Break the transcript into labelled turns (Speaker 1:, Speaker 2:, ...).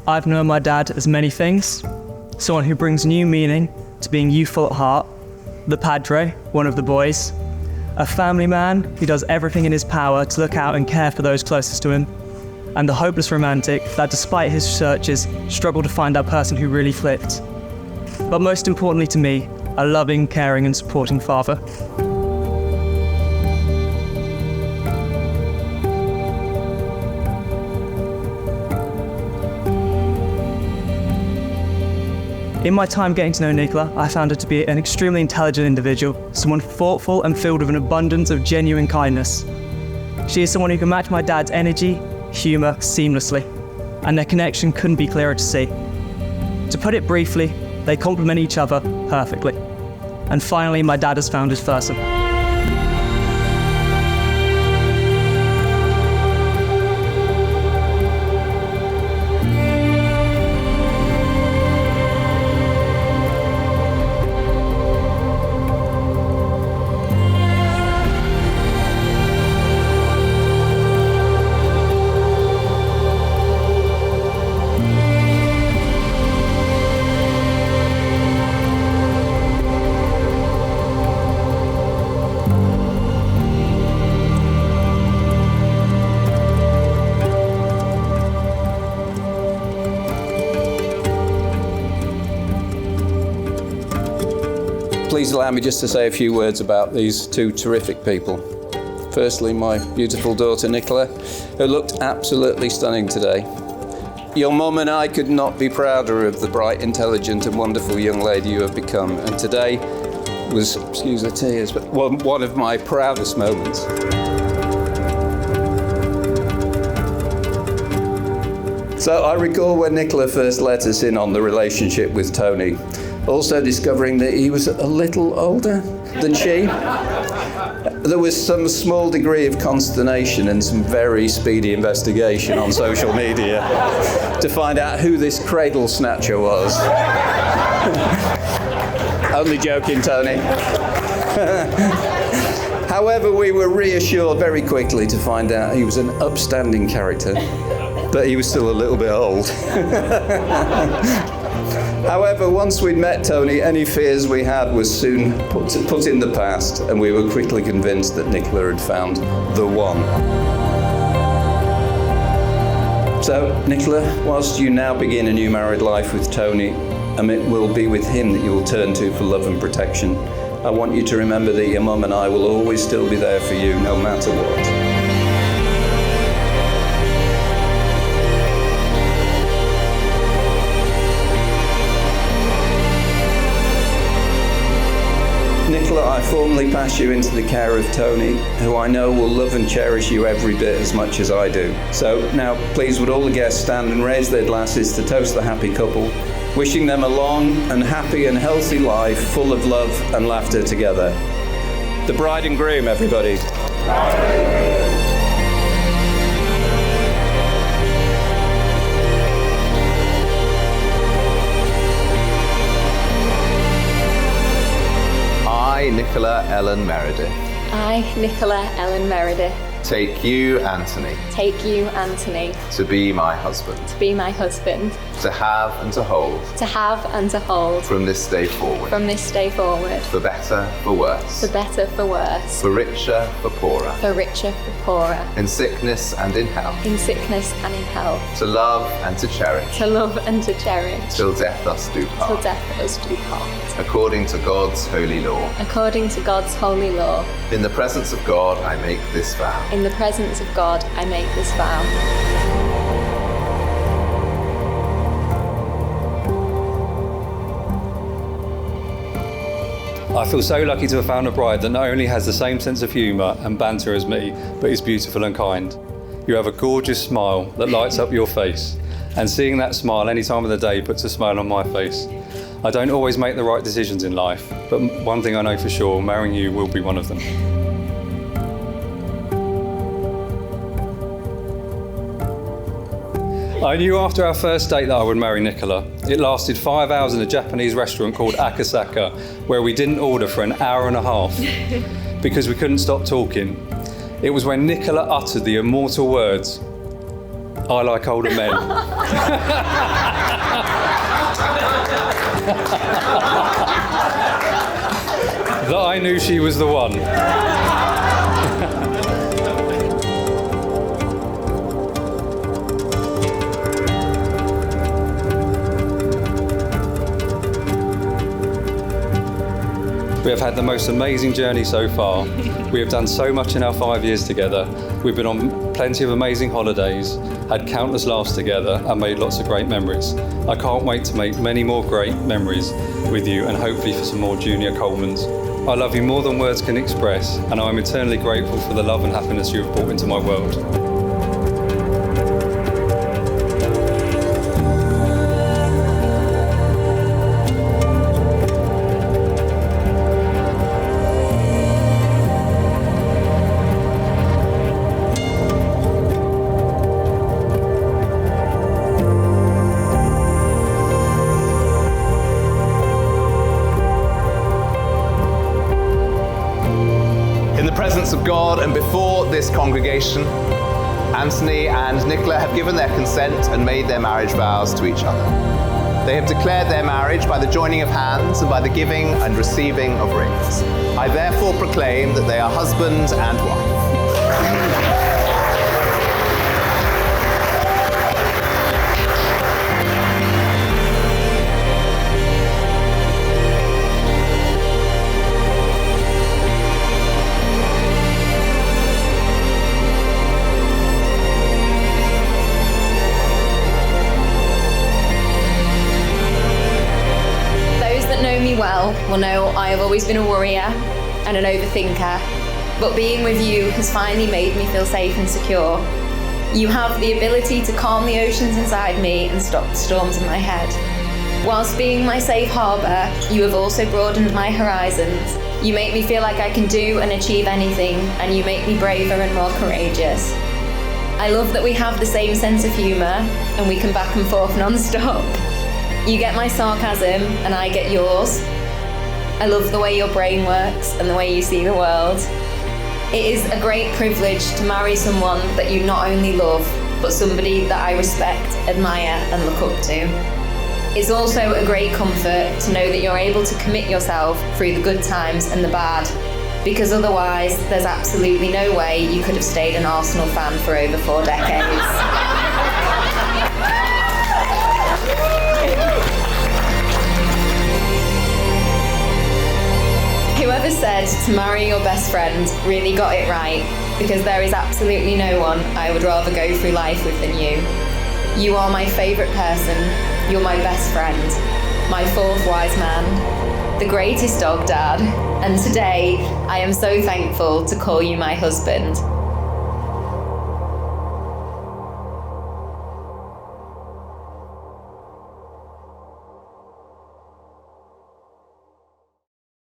Speaker 1: I've known my dad as many things. Someone who brings new meaning to being youthful at heart, the padre, one of the boys, a family man who does everything in his power to look out and care for those closest to him, and the hopeless romantic that despite his searches struggled to find that person who really clicked. But most importantly to me, a loving, caring and supporting father. In my time getting to know Nikola, I found her to be an extremely intelligent individual, someone thoughtful and filled with an abundance of genuine kindness. She is someone who can match my dad's energy, humour seamlessly, and their connection couldn't be clearer to see. To put it briefly, they complement each other perfectly. And finally, my dad has found his person.
Speaker 2: Please allow me just to say a few words about these two terrific people. Firstly, my beautiful daughter Nikola, who looked absolutely stunning today. Your mum and I could not be prouder of the bright, intelligent and wonderful young lady you have become. And today was, excuse the tears, but one of my proudest moments. So I recall when Nikola first let us in on the relationship with Tony, also discovering that he was a little older than she. There was some small degree of consternation and some very speedy investigation on social media to find out who this cradle snatcher was. Only joking, Tony. However, we were reassured very quickly to find out he was an upstanding character, but he was still a little bit old. However, once we'd met Tony, any fears we had was soon put in the past, and we were quickly convinced that Nikola had found the one. So, Nikola, whilst you now begin a new married life with Tony, and it will be with him that you will turn to for love and protection, I want you to remember that your mum and I will always still be there for you, no matter what. Nikola, I formally pass you into the care of Tony, who I know will love and cherish you every bit as much as I do. So now, please, would all the guests stand and raise their glasses to toast the happy couple, wishing them a long and happy and healthy life full of love and laughter together. The bride and groom, everybody.
Speaker 3: I, Nikola Ellen Meredith.
Speaker 4: I, Nikola Ellen Meredith.
Speaker 3: Take you, Anthony.
Speaker 4: Take you, Anthony.
Speaker 3: To be my husband.
Speaker 4: To be my husband.
Speaker 3: To have and to hold.
Speaker 4: To have and to hold.
Speaker 3: From this day forward.
Speaker 4: From this day forward.
Speaker 3: For better, for worse.
Speaker 4: For better, for worse.
Speaker 3: For richer, for poorer.
Speaker 4: For richer, for poorer.
Speaker 3: In sickness and in health.
Speaker 4: In sickness and in health.
Speaker 3: To love and to cherish.
Speaker 4: To love and to cherish.
Speaker 3: Till death us do part.
Speaker 4: Till death us do part.
Speaker 3: According to God's holy law.
Speaker 4: According to God's holy law.
Speaker 3: In the presence of God, I make this vow.
Speaker 4: In the presence of God, I make this vow.
Speaker 5: I feel so lucky to have found a bride that not only has the same sense of humour and banter as me, but is beautiful and kind. You have a gorgeous smile that lights up your face, and seeing that smile any time of the day puts a smile on my face. I don't always make the right decisions in life, but one thing I know for sure, marrying you will be one of them. I knew after our first date that I would marry Nikola. It lasted 5 hours in a Japanese restaurant called Akasaka, where we didn't order for an hour and a half because we couldn't stop talking. It was when Nikola uttered the immortal words, I like older men. That I knew she was the one. We have had the most amazing journey so far. We have done so much in our 5 years together. We've been on plenty of amazing holidays, had countless laughs together, and made lots of great memories. I can't wait to make many more great memories with you, and hopefully for some more junior Colemans. I love you more than words can express, and I am eternally grateful for the love and happiness you have brought into my world.
Speaker 3: In the presence of God and before this congregation, Anthony and Nikola have given their consent and made their marriage vows to each other. They have declared their marriage by the joining of hands and by the giving and receiving of rings. I therefore proclaim that they are husband and wife.
Speaker 4: Well, will know I have always been a worrier and an overthinker, but being with you has finally made me feel safe and secure. You have the ability to calm the oceans inside me and stop the storms in my head. Whilst being my safe harbour, you have also broadened my horizons. You make me feel like I can do and achieve anything, and you make me braver and more courageous. I love that we have the same sense of humour and we can back and forth non-stop. You get my sarcasm and I get yours. I love the way your brain works and the way you see the world. It is a great privilege to marry someone that you not only love, but somebody that I respect, admire and look up to. It's also a great comfort to know that you're able to commit yourself through the good times and the bad, because otherwise there's absolutely no way you could have stayed an Arsenal fan for over 4 decades. Whoever said to marry your best friend really got it right, because there is absolutely no one I would rather go through life with than you. You are my favourite person, you're my best friend, my fourth wise man, the greatest dog dad, and today I am so thankful to call you my husband.